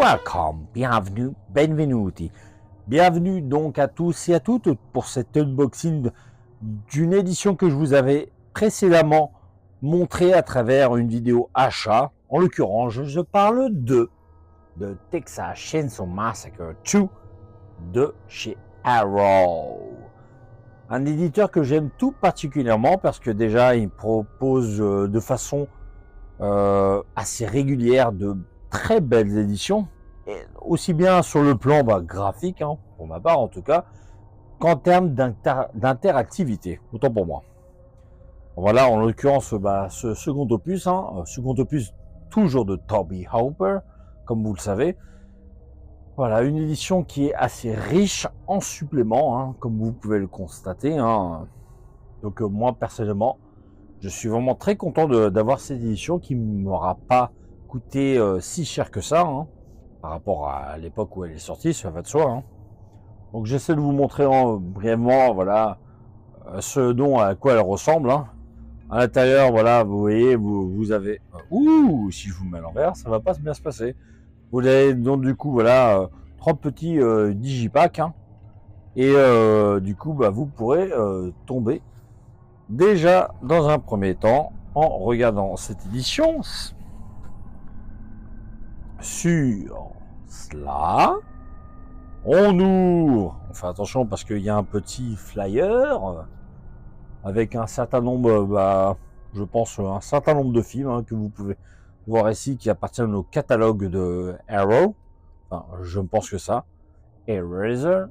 Welcome, bienvenue, benvenuti. Bienvenue donc à tous et à toutes pour cet unboxing d'une édition que je vous avais précédemment montrée à travers une vidéo achat. En l'occurrence, je parle de Texas Chainsaw Massacre 2 de chez Arrow. Un éditeur que j'aime tout particulièrement parce que déjà il propose de façon assez régulière de très belles éditions, et aussi bien sur le plan graphique, hein, pour ma part en tout cas, qu'en termes d'interactivité, autant pour moi. Voilà, en l'occurrence, ce second opus, toujours de Toby Hooper, comme vous le savez. Voilà, une édition qui est assez riche en suppléments, hein, comme vous pouvez le constater. Hein. Donc moi, personnellement, je suis vraiment très content d'avoir cette édition qui ne m'aura pas coûté si cher que ça, hein, par rapport à l'époque où elle est sortie, ça va de soi. Hein. Donc j'essaie de vous montrer brièvement, voilà, à quoi elle ressemble. Hein. À l'intérieur, voilà, vous voyez, vous avez... si je vous mets à l'envers, ça va pas bien se passer. Vous avez donc du coup, voilà, 30 petits digipacks. Hein, et du coup, vous pourrez tomber déjà dans un premier temps en regardant cette édition sur cela. On ouvre, on fait attention parce qu'il y a un petit flyer avec un certain nombre, je pense un certain nombre de films, hein, que vous pouvez voir ici qui appartiennent au catalogue de Arrow. Enfin, je pense que ça. Eraser.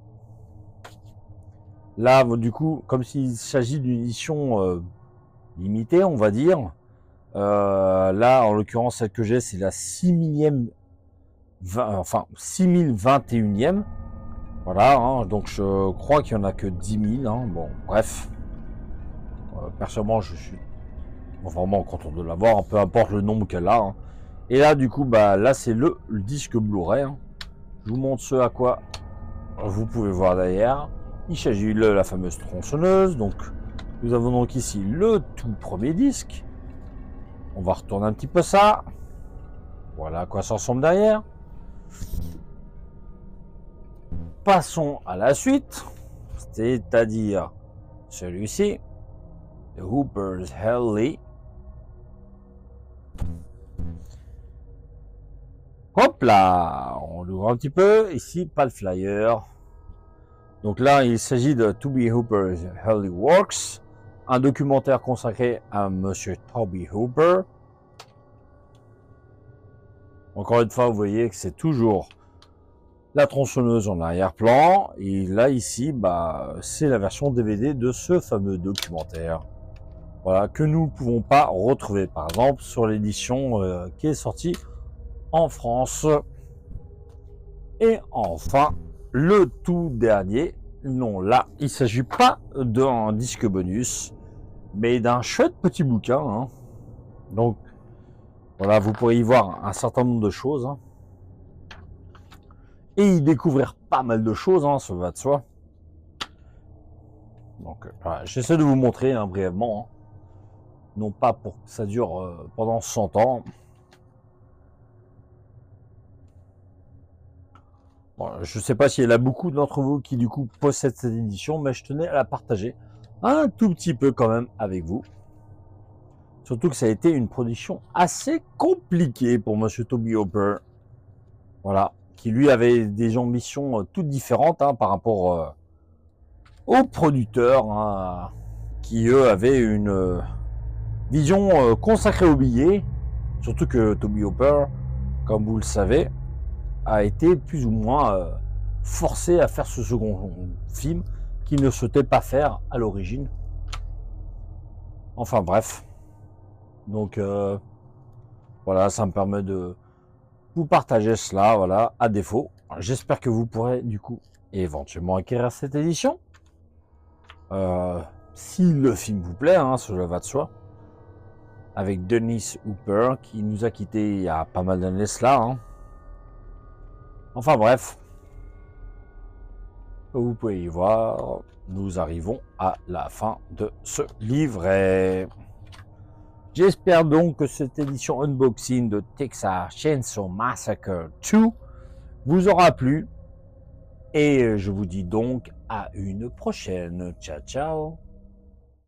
Là, du coup, comme s'il s'agit d'une édition limitée, on va dire. Là, en l'occurrence, celle que j'ai, c'est la 6021e. Voilà, hein, donc je crois qu'il n'y en a que 10 000. Hein, bon, bref. Personnellement, je suis vraiment content de l'avoir, peu importe le nombre qu'elle a. Hein. Et là, du coup, là, c'est le disque Blu-ray. Hein. Je vous montre ce à quoi vous pouvez voir derrière. Il s'agit de la fameuse tronçonneuse. Donc, nous avons donc ici le tout premier disque. On va retourner un petit peu ça. Voilà à quoi ça ressemble derrière. Passons à la suite, c'est-à-dire celui-ci, The Hooper's Hell. Hop là, on l'ouvre un petit peu. Ici, pas le flyer. Donc là, il s'agit de To Be Hooper's Hell Works, un documentaire consacré à Monsieur Toby Hooper. Encore une fois, vous voyez que c'est toujours la tronçonneuse en arrière-plan. Et là, ici, c'est la version DVD de ce fameux documentaire. Voilà, que nous ne pouvons pas retrouver, par exemple, sur l'édition qui est sortie en France. Et enfin, le tout dernier. Non, là, il ne s'agit pas d'un disque bonus, mais d'un chouette petit bouquin. Hein. Donc, voilà, vous pourrez y voir un certain nombre de choses. Hein. Et y découvrir pas mal de choses, hein, ça va de soi. Donc, voilà, j'essaie de vous montrer brièvement. Hein. Non pas pour que ça dure pendant 100 ans. Bon, je ne sais pas s'il y en a beaucoup d'entre vous qui du coup possèdent cette édition, mais je tenais à la partager un tout petit peu quand même avec vous. Surtout que ça a été une production assez compliquée pour Monsieur Toby Hooper. Voilà, qui lui avait des ambitions toutes différentes hein, par rapport aux producteurs, hein, qui eux avaient une vision consacrée au billet. Surtout que Toby Hooper, comme vous le savez, a été plus ou moins forcé à faire ce second film qu'il ne souhaitait pas faire à l'origine. Enfin bref. Donc voilà, ça me permet de vous partager cela, voilà, à défaut. J'espère que vous pourrez du coup éventuellement acquérir cette édition. Si le film vous plaît, hein, cela va de soi. Avec Dennis Hooper qui nous a quittés il y a pas mal d'années cela. Hein. Enfin bref. Vous pouvez y voir, nous arrivons à la fin de ce livret. J'espère donc que cette édition unboxing de Texas Chainsaw Massacre 2 vous aura plu et je vous dis donc à une prochaine. Ciao, ciao.